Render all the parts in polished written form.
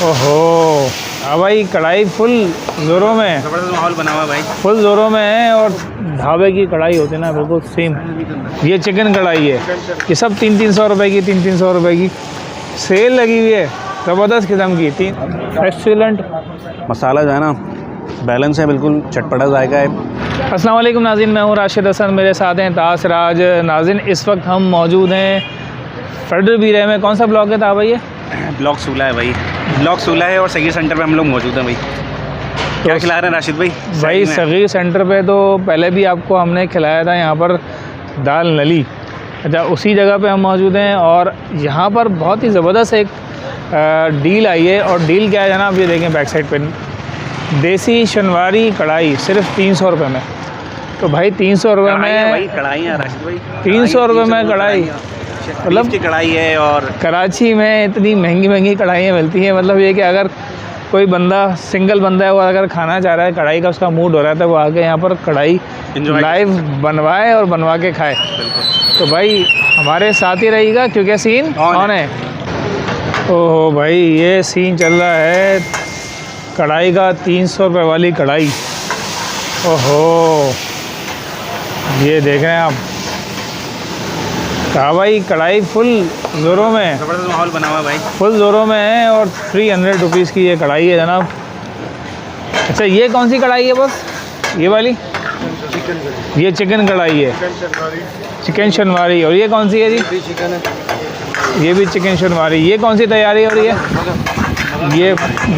ओहो, हाँ भाई, कढ़ाई फुल ज़ोरों में है, ज़बरदस्त माहौल बना हुआ है भाई, फुल ज़ोरों में है। और ढाबे की कढ़ाई होती है ना, बिल्कुल सेम। ये चिकन कढ़ाई है, ये सब 300-300 रुपए की, 300 रुपए की सेल लगी हुई है, ज़बरदस्त किस्म की। एक्सीलेंट मसाला जो है ना बैलेंस है, बिल्कुल चटपटा जायका है। अस्सलाम वालेकुम नाज़रीन, मैं हूँ राशिद हसन, मेरे साथ हैं तास राज। नाज़रीन, इस वक्त हम मौजूद हैं फेडरल बीरे में। कौन सा ब्लॉक है था भाई ये? ब्लॉक 16 है भाई, ब्लॉक 16 है और सगीर सेंटर पे हम लोग मौजूद हैं भाई। क्या खिला रहे हैं राशिद भाई? भाई सगीर सेंटर पे तो पहले भी आपको हमने खिलाया था यहाँ पर दाल नली। अच्छा, उसी जगह पे हम मौजूद हैं और यहाँ पर बहुत ही ज़बरदस्त एक डील आई है। और डील क्या है जनाब, ये देखें बैक साइड पे, देसी शनवारी कढ़ाई सिर्फ 300 रुपये में। तो भाई 300 रुपये में कढ़ाई है राशिद भाई, 300 रुपये में कढ़ाई, मतलब की कढ़ाई है। और कराची में इतनी महंगी महंगी कढ़ाइयाँ मिलती हैं। मतलब ये कि अगर कोई बंदा, सिंगल बंदा है, वो अगर खाना चाह रहा है, कढ़ाई का उसका मूड हो रहा है, तो वो आके यहाँ पर कढ़ाई लाइव बनवाए और बनवा के खाए। तो भाई हमारे साथ ही रहिएगा क्योंकि सीन ऑन है। ओहो भाई, ये सीन चल रहा है कढ़ाई का, 300 रुपये वाली कढ़ाई। ओहो, ये देख रहे हैं आप, कहा भाई कढ़ाई फुल ज़ोरों में है, ज़बरदस्त माहौल बना हुआ है भाई, फुल ज़ोरों में है। और 300 रुपीज़ की ये कढ़ाई है जनाब। अच्छा, ये कौन सी कढ़ाई है बस? ये वाली, ये चिकन कढ़ाई है, चिकन शनवारी। और ये कौन सी है जी? चिकन है, ये भी चिकन शनवारी। ये कौन सी तैयारी हो रही है? ये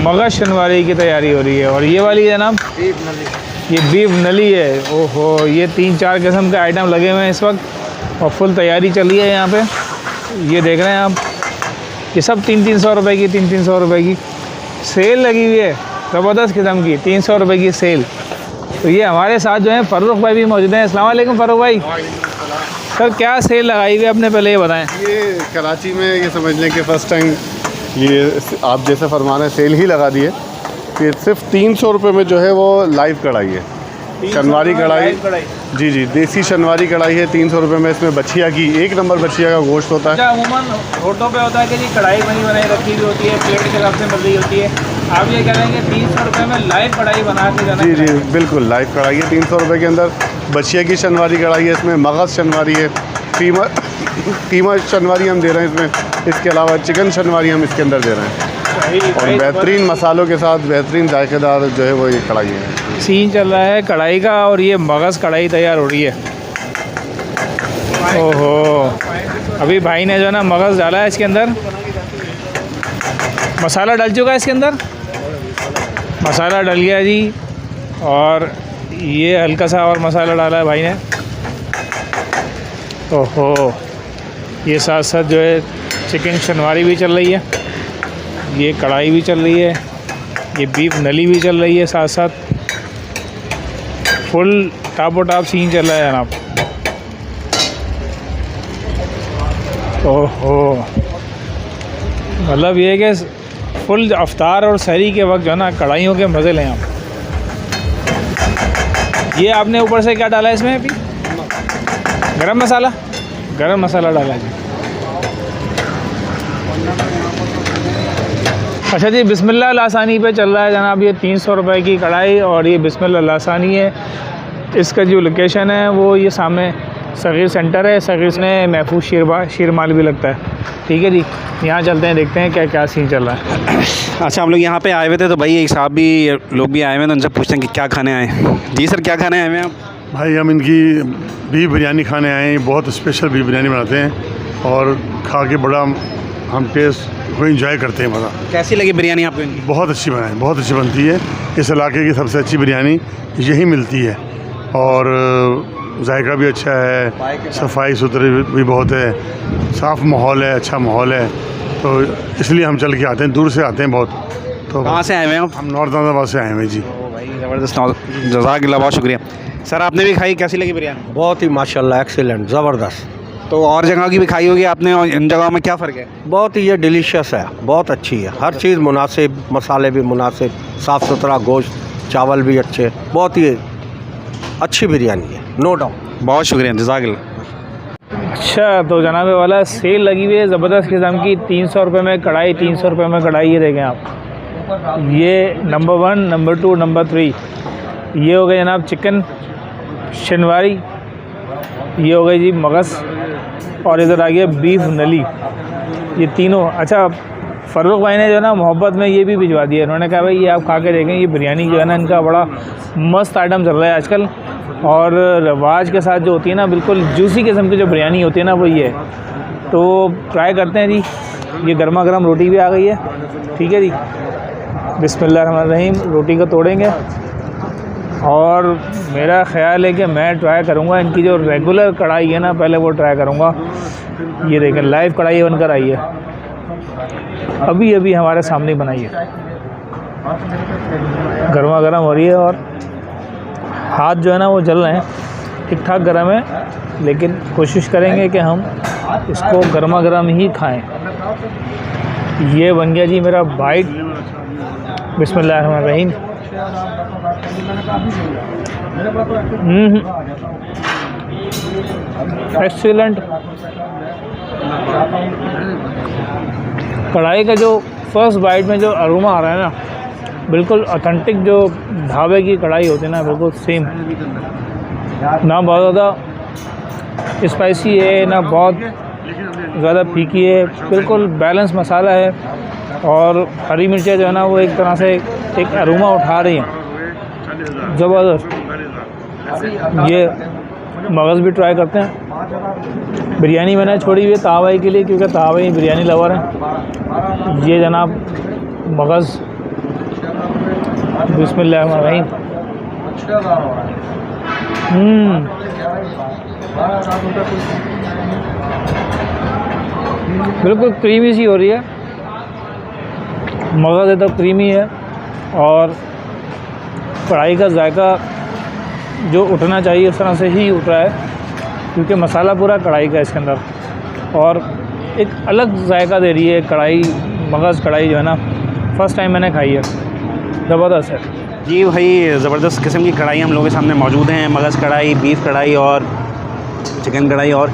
मगज़ शनवारी की तैयारी हो रही है। और ये वाली है जनाब, ये बीफ नली है। ओहो, ये 3-4 किस्म के आइटम लगे हुए हैं इस वक्त और फुल तैयारी चली है यहाँ पे। ये देख रहे हैं आप, ये सब 300-300 रुपये की, 300-300 रुपये की सेल लगी हुई है, ज़बरदस्त किस्म की 300 रुपये की सेल। तो ये हमारे साथ जो है फ़ारूक भाई भी मौजूद हैं। अस्सलाम वालेकुम फ़ारूक भाई। सर, क्या सेल लगाई हुई है आपने, पहले ये बताएं। ये कराची में ये समझ लें कि फ़र्स्ट टाइम ये आप जैसे फरमाना है सेल ही लगा दी है कि सिर्फ 300 रुपये में जो है वो लाइव कढ़ाई है, शनवारी कढ़ाई। जी जी, देसी शनवारी कढ़ाई है 300 रुपये में। इसमें बछिया की, 1 नंबर बछिया का गोश्त होता है। अमूमन होटलों पे होता है कि जी कढ़ाई बनी बनाई रखी हुई होती है, प्लेट के हिसाब से मिल रही होती है। आप ये कह रहे हैं कि 300 रुपये में लाइव कढ़ाई बना के जाना? जी जी बिल्कुल, लाइव कढ़ाई है 300 रुपये के अंदर। बछिया की शनवारी कढ़ाई है, इसमें मगज़ शनवारी है, कीमा शनवारी हम दे रहे हैं इसमें। इसके अलावा चिकन शनवारी हम इसके अंदर दे रहे हैं और बेहतरीन मसालों के साथ बेहतरीन जायकेदार जो है वो ये कढ़ाई है। सीन चल रहा है कढ़ाई का और ये मगज़ कढ़ाई तैयार हो रही है। ओहो, अभी भाई ने जो है ना मगज़ डाला है इसके अंदर, मसाला डल चुका है इसके अंदर, मसाला डल गया जी। और ये हल्का सा और मसाला डाला है भाई ने। ओहो, ये साथ साथ जो है चिकन शनवारी भी चल रही है, ये कढ़ाई भी चल रही है, ये बीफ नली भी चल रही है साथ साथ। फुल टापो टाप सीन चल रहा है जनाब। ओहो, मतलब ये है कि फुल अफ्तार और सहरी के वक्त जो है ना कढ़ाइयों के मज़े लें आप। ये आपने ऊपर से क्या डाला है इसमें? अभी गरम मसाला, गरम मसाला डाला जी। अच्छा जी, बिस्मिल्लाह लासानी पे चल रहा है जनाब ये 300 रुपये की कढ़ाई। और ये बिस्मिल्लाह लासानी है, इसका जो लोकेशन है वो ये सामने सगीर सेंटर है। सगीर में महफूज शीरमाल भी लगता है। ठीक है जी, यहाँ चलते हैं, देखते हैं क्या क्या सीन चल रहा है। अच्छा, हम लोग यहाँ पे आए हुए थे तो भाई एक साहब भी लोग भी आए हुए हैं, तो उनसे पूछते हैं कि क्या खाने आए हैं। जी सर, क्या खाने आए हुए हैं आप? भाई हम इनकी बीफ बिरयानी खाने आए हैं। बहुत स्पेशल बीफ बिरयानी बनाते हैं और खा के बड़ा हम टेस्ट को एंजॉय करते हैं। मज़ा। कैसी लगी बिरयानी आपको इनकी? बहुत अच्छी बनाए, बहुत अच्छी बनती है। इस इलाके की सबसे अच्छी बिरयानी यही मिलती है और जायका भी अच्छा है, सफाई सुथरी भी बहुत है, साफ़ माहौल है, अच्छा माहौल है। तो इसलिए हम चल के आते हैं, दूर से आते हैं बहुत। तो कहाँ से आए हुए हैं आप? हम नॉर्थ अहमदाबाद से आए हैं जी। भाई ज़बरदस्त, जज़ाकल्लाह, बहुत शुक्रिया सर। आपने भी खाई, कैसी लगी बिरयानी? बहुत ही माशाल्लाह एक्सीलेंट, ज़बरदस्त। तो और जगह की भी खाई होगी आपने, और इन जगहों में क्या फ़र्क है? बहुत ही ये डिलीशियस है, बहुत अच्छी है, हर चीज़ मुनासिब, मसाले भी मुनासिब, साफ़ सुथरा गोश्त, चावल भी अच्छे, बहुत ही अच्छी बिरयानी है, नो डाउट। बहुत शुक्रिया, जज़ाकल्लाह। अच्छा, तो जनाबे वाला सेल लगी हुई है ज़बरदस्त किस्म की। 300 रुपये में कढ़ाई, 300 रुपये में कढ़ाई। ये देखें आप, ये नंबर 1, नंबर 2, नंबर 3 ये हो गए जनाब चिकन शनवारी, ये हो गई जी मगस, और इधर आ गया बीफ नली। ये तीनों। अच्छा, फ़ारूक भाई ने जो है ना मोहब्बत में ये भी भिजवा दिया। उन्होंने कहा भाई ये आप खा के देखें, ये बिरयानी जो है ना इनका बड़ा मस्त आइटम चल रहा है आजकल, और रवाज के साथ जो होती है ना बिल्कुल जूसी किस्म की जो बिरयानी होती है ना वो ये है। तो ट्राई करते हैं जी। ये गर्मा गर्म रोटी भी आ गई है। ठीक है जी, बिस्मिल्लाहिर्रहमानिर्रहीम। रोटी को तोड़ेंगे और मेरा ख़्याल है कि मैं ट्राई करूँगा इनकी जो रेगुलर कढ़ाई है ना, पहले वो ट्राई करूँगा। ये देखें लाइव कढ़ाई बनकर आई है, अभी अभी हमारे सामने बनाई है, गर्मा गर्म हो रही है और हाथ जो है ना वो जल रहे हैं। ठीक ठाक गर्म है, लेकिन कोशिश करेंगे कि हम इसको गर्मा गर्म ही खाएं। ये बन गया जी मेरा बाइट। बिस्मिल्लाहिर्रहमानिर्रहीम। एक्सीलेंट। कढ़ाई का जो फर्स्ट बाइट में जो अरोमा आ रहा है ना, बिल्कुल ऑथेंटिक जो ढाबे की कढ़ाई होती है ना, बिल्कुल सेम। ना बहुत ज़्यादा स्पाइसी है, ना बहुत ज़्यादा फीकी है, बिल्कुल बैलेंस मसाला है। और हरी मिर्चें जो है ना वो एक तरह से एक अरोमा उठा रही हैं, ज़बरदस्त। ये मगज़ भी ट्राई करते हैं। बिरयानी मैंने छोड़ी हुई है तावाई के लिए, क्योंकि तावाई बिरयानी लवर है। ये जनाब मगज़। बिस्मिल्लाहिर्रहमानिर्रहीम। बिल्कुल क्रीमी सी हो रही है, मगज़ एकदम क्रीमी है, और कढ़ाई का जायका जो उठना चाहिए उस तरह से ही उठ रहा है, क्योंकि मसाला पूरा कढ़ाई का है इसके अंदर, और एक अलग जायका दे रही है कढ़ाई। मगज़ कढ़ाई जो है ना फ़र्स्ट टाइम मैंने खाई है, ज़बरदस्त है जी भाई। ज़बरदस्त किस्म की कढ़ाई हम लोगों के सामने मौजूद हैं। मगज़ कढ़ाई, बीफ कढ़ाई और चिकन कढ़ाई, और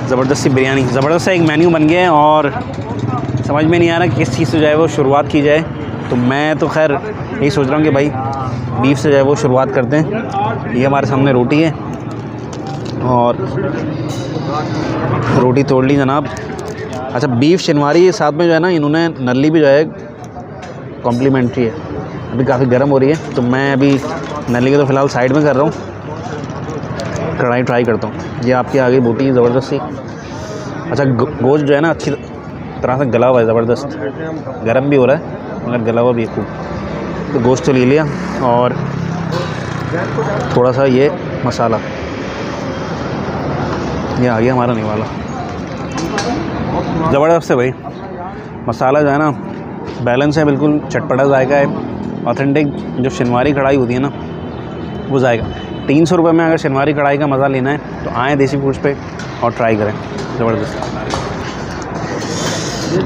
ज़बरदस्त सी बिरयानी। ज़बरदस्त सा एक मेन्यू बन गया है, और समझ में नहीं आ रहा किस चीज़ से जो है वो शुरुआत की जाए। तो मैं तो खैर यही सोच रहा हूँ कि भाई बीफ से जो है वो शुरुआत करते हैं। ये हमारे सामने रोटी है, और रोटी तोड़ ली जनाब। अच्छा, बीफ शनवारी साथ में जो है ना इन्होंने नली भी जो है कॉम्प्लीमेंट्री है। अभी काफ़ी गर्म हो रही है, तो मैं अभी नली को तो फ़िलहाल साइड में कर रहा हूँ, कढ़ाई ट्राई करता हूँ। ये आपकी आ गई बोटी ज़बरदस्त सी। अच्छा, गोश्त जो है ना अच्छी तरह से गला हुआ है, ज़बरदस्त। गर्म भी हो रहा है मगर गला हुआ भी है खूब। तो गोश्त तो ले लिया, और थोड़ा सा ये मसाला, ये आ गया हमारा निवाला। ज़बरदस्त है भाई, मसाला जो है ना बैलेंस है, बिल्कुल चटपटा जायका है। ऑथेंटिक जो शनवारी कढ़ाई होती है ना वो जाएगा। 300 रुपये में अगर शनवारी कढ़ाई का मज़ा लेना है तो आएँ देसी फूड्स पे और ट्राई करें। ज़बरदस्त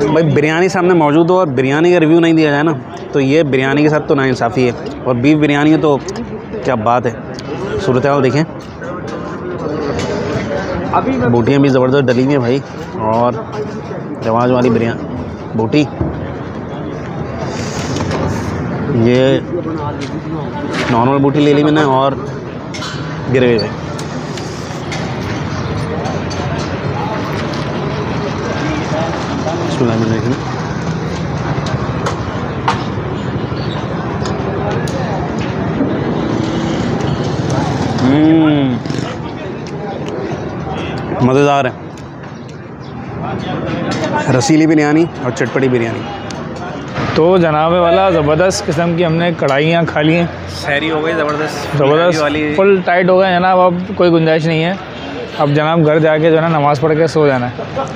भाई। बिरयानी सामने मौजूद हो और बिरयानी का रिव्यू नहीं दिया जाए ना, तो ये बिरयानी के साथ तो नाइंसाफ़ी है। और बीफ बिरयानी है तो क्या बात है। सूरत हाल देखें, बोटियाँ भी ज़बरदस्त डली हुई हैं भाई, और रवाज वाली बिरयानी बोटी। ये नॉर्मल बोटी ले ली मैंने, और ग्रेवी भाई। मज़ेदार है, रसीली बिरयानी और चटपटी बिरयानी। तो जनाबे वाला ज़बरदस्त किस्म की हमने कढ़ाइयाँ खा ली हैं। सहरी हो गई ज़बरदस्त ज़बरदस्त फुल टाइट हो गए जनाब। अब कोई गुंजाइश नहीं है, अब जनाब घर जाके जो है ना नमाज़ पढ़ के सो जाना है।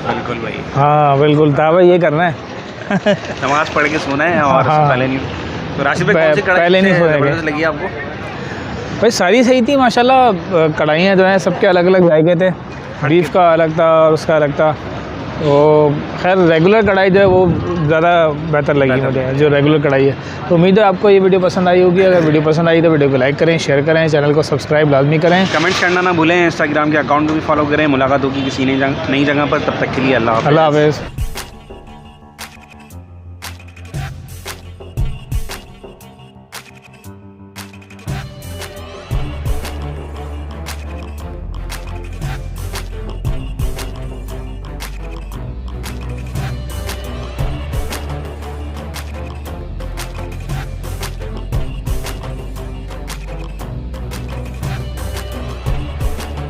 बिल्कुल भाई, हाँ बिल्कुल था भाई, ये करना है। नमाज़ पढ़ के सोना है, और हाँ। पहले नहीं। तो राशिद भाई कौन सी कढ़ाई पहले नहीं सोएंगे। ज़बरदस्त लगी आपको? भाई सारी सही थी माशाल्लाह। कढ़ाइयाँ जो हैं सबके अलग अलग जायके थे। बीफ का अलग था और उसका अलग था। तो खैर रेगुलर कढ़ाई जो है वो ज़्यादा बेहतर लगी मुझे, जो रेगुलर कढ़ाई है। तो उम्मीद है आपको ये वीडियो पसंद आई होगी। अगर वीडियो पसंद आई तो वीडियो को लाइक करें, शेयर करें, चैनल को सब्सक्राइब लाजमी करें, कमेंट्स करना ना भूलें। इंस्टाग्राम के अकाउंट को भी फॉलो करें। मुलाकात होगी किसी नई जगह पर, तब तक के लिए अल्लाह हाफ़िज़। अल्लाह हाफ़िज़।